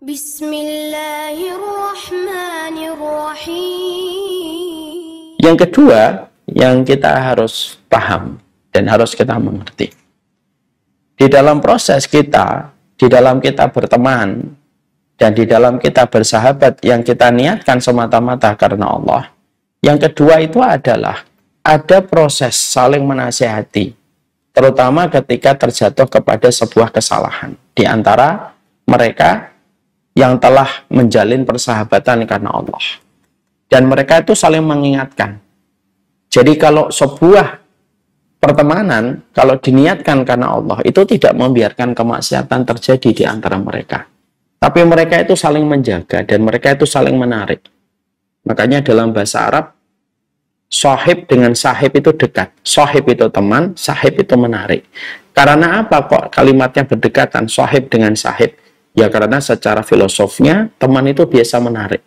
Bismillahirrahmanirrahim. Yang kedua, yang kita harus paham dan harus kita mengerti. Di dalam proses kita, di dalam kita berteman, dan di dalam kita bersahabat yang kita niatkan semata-mata karena Allah. Yang kedua itu adalah ada proses saling menasihati, terutama ketika terjatuh kepada sebuah kesalahan di antara mereka yang telah menjalin persahabatan karena Allah. Dan mereka itu saling mengingatkan. Jadi kalau sebuah pertemanan, kalau diniatkan karena Allah, itu tidak membiarkan kemaksiatan terjadi di antara mereka. Tapi mereka itu saling menjaga dan mereka itu saling menarik. Makanya dalam bahasa Arab, sahib dengan sahib itu dekat. Sahib itu teman, sahib itu menarik. Karena apa kok kalimatnya berdekatan, sahib dengan sahib? Ya karena secara filosofnya, teman itu biasa menarik.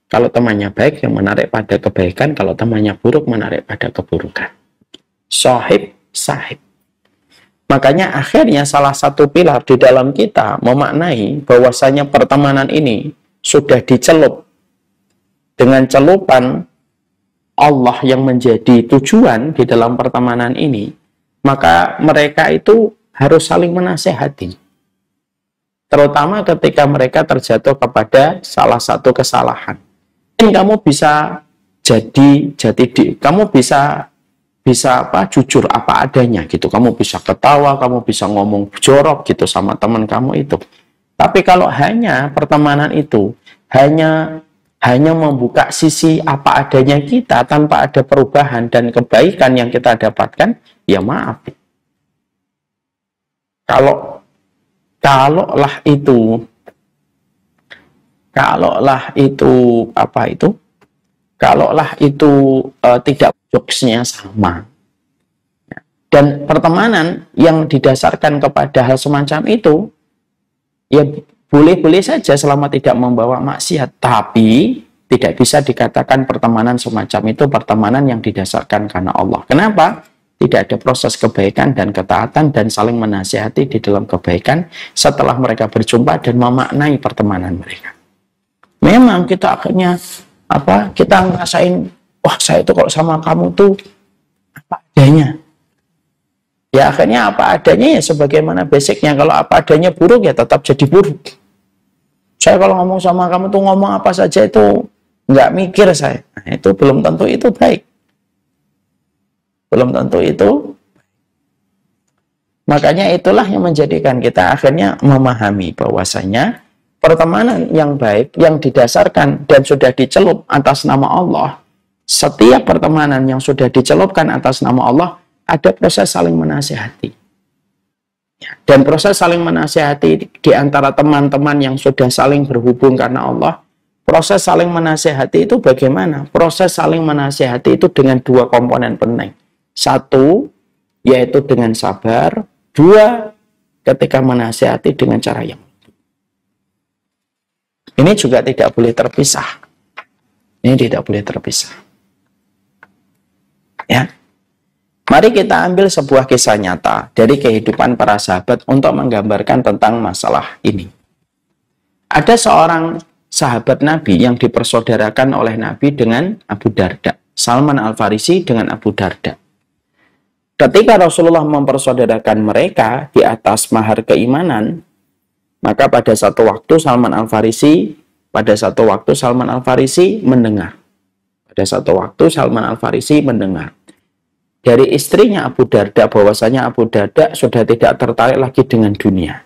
Kalau temannya baik, yang menarik pada kebaikan. Kalau temannya buruk, menarik pada keburukan. Sahib, sahib. Makanya akhirnya salah satu pilar di dalam kita memaknai bahwasanya pertemanan ini sudah dicelup dengan celupan Allah yang menjadi tujuan di dalam pertemanan ini, maka mereka itu harus saling menasehati. Terutama ketika mereka terjatuh kepada salah satu kesalahan. Kamu bisa kamu bisa jujur apa adanya gitu. Kamu bisa ketawa, kamu bisa ngomong jorok gitu sama teman kamu itu. Tapi kalau hanya pertemanan itu hanya membuka sisi apa adanya kita tanpa ada perubahan dan kebaikan yang kita dapatkan, ya maaf. Kalaulah itu tidak jokesnya sama. Dan pertemanan yang didasarkan kepada hal semacam itu, ya boleh-boleh saja selama tidak membawa maksiat. Tapi tidak bisa dikatakan pertemanan semacam itu pertemanan yang didasarkan karena Allah. Kenapa? Tidak ada proses kebaikan dan ketaatan dan saling menasihati di dalam kebaikan setelah mereka berjumpa dan memaknai pertemanan mereka. Memang kita akhirnya kita ngerasain, wah saya itu kalau sama kamu tuh apa adanya. Ya akhirnya apa adanya ya sebagaimana basicnya. Kalau apa adanya buruk ya tetap jadi buruk. Saya kalau ngomong sama kamu tuh ngomong apa saja itu nggak mikir saya. Nah, itu belum tentu itu baik. Belum tentu itu. Makanya itulah yang menjadikan kita akhirnya memahami bahwasanya pertemanan yang baik, yang didasarkan dan sudah dicelup atas nama Allah, setiap pertemanan yang sudah dicelupkan atas nama Allah, ada proses saling menasihati. Dan proses saling menasihati di antara teman-teman yang sudah saling berhubung karena Allah, proses saling menasihati itu bagaimana? Proses saling menasihati itu dengan dua komponen penting. Satu, yaitu dengan sabar. Dua, ketika menasihati dengan cara yang ini juga tidak boleh terpisah. Ini tidak boleh terpisah. Ya. Mari kita ambil sebuah kisah nyata dari kehidupan para sahabat untuk menggambarkan tentang masalah ini. Ada seorang sahabat Nabi yang dipersaudarakan oleh Nabi dengan Abu Darda. Salman Al-Farisi dengan Abu Darda. Ketika Rasulullah mempersaudarakan mereka di atas mahar keimanan, maka pada satu waktu Salman Al-Farisi mendengar. Dari istrinya Abu Darda bahwasanya Abu Darda sudah tidak tertarik lagi dengan dunia.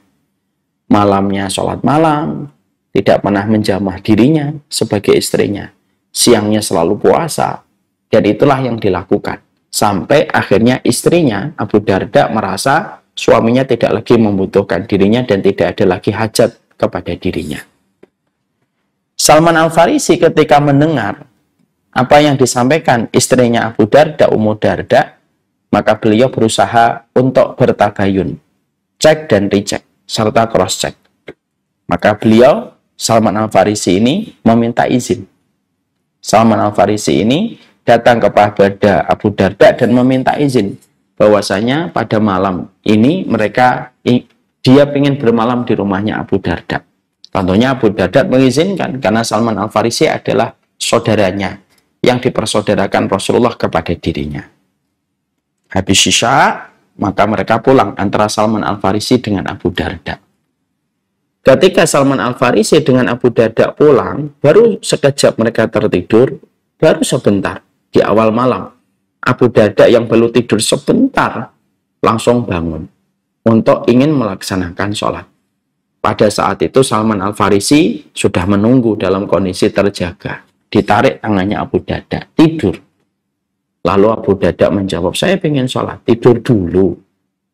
Malamnya sholat malam, tidak pernah menjamah dirinya sebagai istrinya. Siangnya selalu puasa, dan itulah yang dilakukan. Sampai akhirnya istrinya, Abu Darda, merasa suaminya tidak lagi membutuhkan dirinya dan tidak ada lagi hajat kepada dirinya. Salman Al-Farisi ketika mendengar apa yang disampaikan istrinya Abu Darda, Ummu Darda, maka beliau berusaha untuk bertabayun, cek dan recheck, serta cross-check. Maka beliau, Salman Al-Farisi ini meminta izin. Salman Al-Farisi ini datang kepada Abu Darda dan meminta izin bahwasanya pada malam ini dia ingin bermalam di rumahnya Abu Darda. Contohnya Abu Darda mengizinkan karena Salman Al-Farisi adalah saudaranya yang dipersaudarakan Rasulullah kepada dirinya. Habis Isya, maka mereka pulang antara Salman Al-Farisi dengan Abu Darda. Ketika Salman Al-Farisi dengan Abu Darda pulang, baru sekejap mereka tertidur, baru sebentar di awal malam. Abu Darda yang belum tidur sebentar langsung bangun untuk ingin melaksanakan sholat. Pada saat itu Salman Al-Farisi sudah menunggu dalam kondisi terjaga. Ditarik tangannya Abu Darda, tidur. Lalu Abu Darda menjawab, saya ingin sholat, tidur dulu.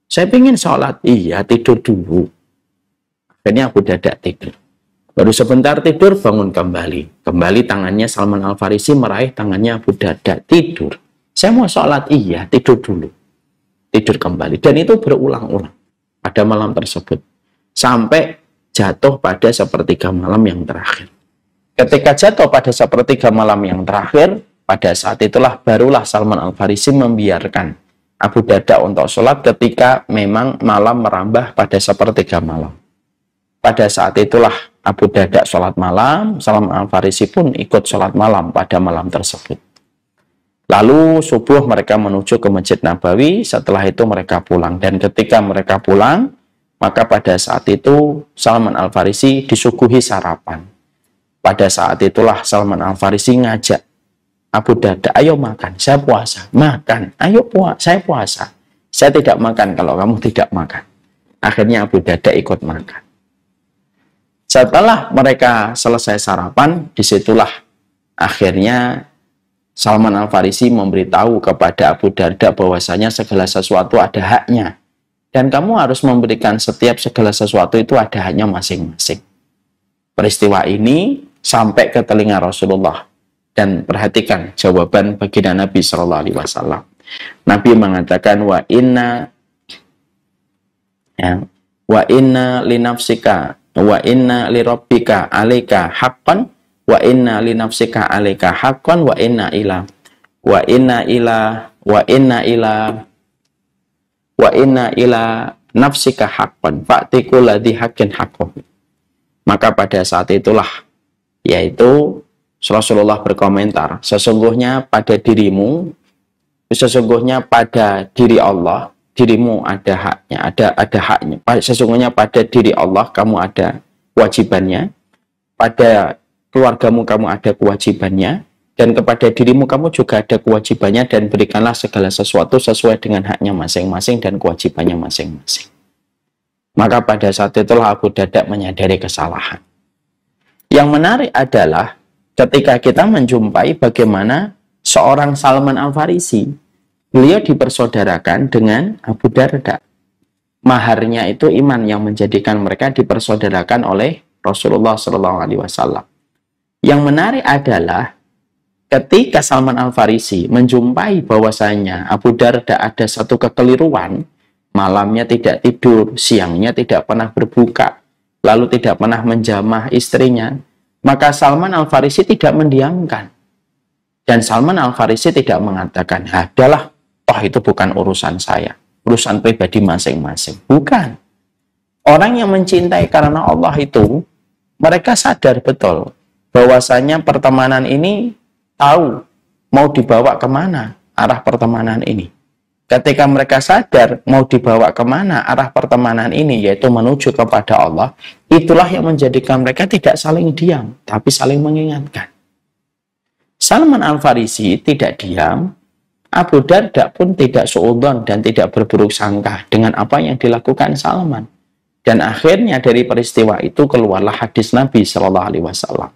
Saya ingin sholat, iya tidur dulu. Akhirnya Abu Darda tidur. Baru sebentar tidur, bangun kembali. Kembali tangannya Salman Al-Farisi meraih tangannya Abu Darda, tidur. Saya mau sholat, iya tidur dulu. Tidur kembali. Dan itu berulang-ulang pada malam tersebut. Sampai jatuh pada sepertiga malam yang terakhir. Ketika jatuh pada sepertiga malam yang terakhir, pada saat itulah barulah Salman Al-Farisi membiarkan Abu Darda untuk sholat ketika memang malam merambah pada sepertiga malam. Pada saat itulah Abu Darda sholat malam, Salman Al-Farisi pun ikut sholat malam pada malam tersebut. Lalu subuh mereka menuju ke Masjid Nabawi, setelah itu mereka pulang. Dan ketika mereka pulang, maka pada saat itu Salman Al-Farisi disuguhi sarapan. Pada saat itulah Salman Al-Farisi ngajak Abu Darda, ayo makan, saya puasa. Makan, ayo saya puasa. Saya tidak makan kalau kamu tidak makan. Akhirnya Abu Darda ikut makan. Setelah mereka selesai sarapan, disitulah akhirnya Salman Al-Farisi memberitahu kepada Abu Darda bahwasanya segala sesuatu ada haknya. Dan kamu harus memberikan setiap segala sesuatu itu ada haknya masing-masing. Peristiwa ini sampai ke telinga Rasulullah. Dan perhatikan jawaban baginda Nabi SAW. Nabi mengatakan, wa inna li nafsika, wa inna li rabbika alika haqqan, wa inna li nafsika alika haqqan, wa inna ila nafsika haqqan fa'tikul ladzi haqqin haqqahu. Maka pada saat itulah, yaitu Rasulullah berkomentar, sesungguhnya pada dirimu, sesungguhnya pada diri Allah, dirimu ada haknya, ada haknya. Sesungguhnya pada diri Allah kamu ada kewajibannya, pada keluargamu kamu ada kewajibannya, dan kepada dirimu kamu juga ada kewajibannya, dan berikanlah segala sesuatu sesuai dengan haknya masing-masing dan kewajibannya masing-masing. Maka pada saat itulah Abu Darda menyadari kesalahan. Yang menarik adalah ketika kita menjumpai bagaimana seorang Salman Al-Farisi, beliau dipersaudarakan dengan Abu Darda. Maharnya itu iman yang menjadikan mereka dipersaudarakan oleh Rasulullah SAW. Yang menarik adalah ketika Salman Al-Farisi menjumpai bahwasanya Abu Darda ada satu kekeliruan, malamnya tidak tidur, siangnya tidak pernah berbuka, lalu tidak pernah menjamah istrinya, maka Salman Al-Farisi tidak mendiamkan. Dan Salman Al-Farisi tidak mengatakan, adalah toh itu bukan urusan saya, urusan pribadi masing-masing. Bukan. Orang yang mencintai karena Allah itu, mereka sadar betul bahwasanya pertemanan ini tahu mau dibawa kemana arah pertemanan ini. Ketika mereka sadar mau dibawa kemana arah pertemanan ini, yaitu menuju kepada Allah, itulah yang menjadikan mereka tidak saling diam, tapi saling mengingatkan. Salman Al-Farisi tidak diam, Abu Darda pun tidak suudzon dan tidak berburuk sangka dengan apa yang dilakukan Salman. Dan akhirnya dari peristiwa itu keluarlah hadis Nabi SAW.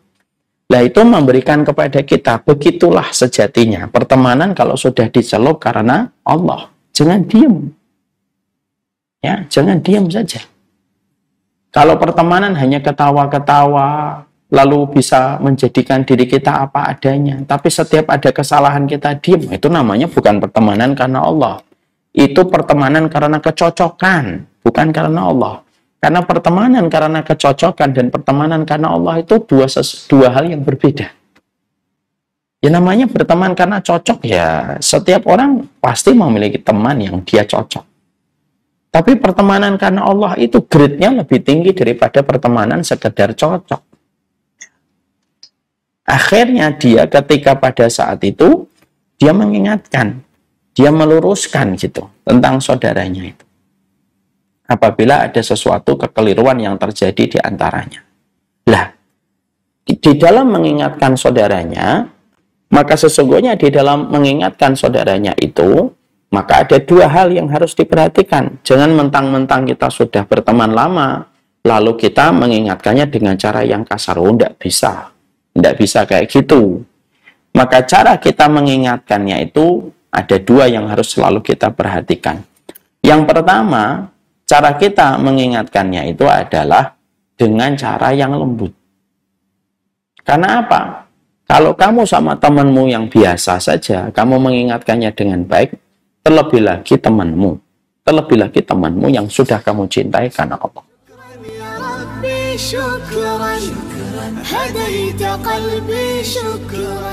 Nah, itu memberikan kepada kita, begitulah sejatinya pertemanan kalau sudah diceluk karena Allah. Jangan diam. Ya, jangan diam saja. Kalau pertemanan hanya ketawa-ketawa, lalu bisa menjadikan diri kita apa adanya, tapi setiap ada kesalahan kita diam, itu namanya bukan pertemanan karena Allah. Itu pertemanan karena kecocokan, bukan karena Allah. Karena pertemanan karena kecocokan dan pertemanan karena Allah itu dua hal yang berbeda. Ya namanya berteman karena cocok, ya setiap orang pasti memiliki teman yang dia cocok. Tapi pertemanan karena Allah itu grade-nya lebih tinggi daripada pertemanan sekedar cocok. Akhirnya dia ketika pada saat itu, dia mengingatkan, dia meluruskan gitu tentang saudaranya itu. Apabila ada sesuatu kekeliruan yang terjadi di antaranya. Lah, di dalam mengingatkan saudaranya, maka sesungguhnya di dalam mengingatkan saudaranya itu, maka ada dua hal yang harus diperhatikan. Jangan mentang-mentang kita sudah berteman lama, lalu kita mengingatkannya dengan cara yang kasar. Oh, tidak bisa. Tidak bisa kayak gitu. Maka cara kita mengingatkannya itu ada dua yang harus selalu kita perhatikan. Yang pertama, cara kita mengingatkannya itu adalah dengan cara yang lembut. Karena apa? Kalau kamu sama temanmu yang biasa saja, kamu mengingatkannya dengan baik, terlebih lagi temanmu yang sudah kamu cintai karena Allah. شكرا هديت قلبي شكرا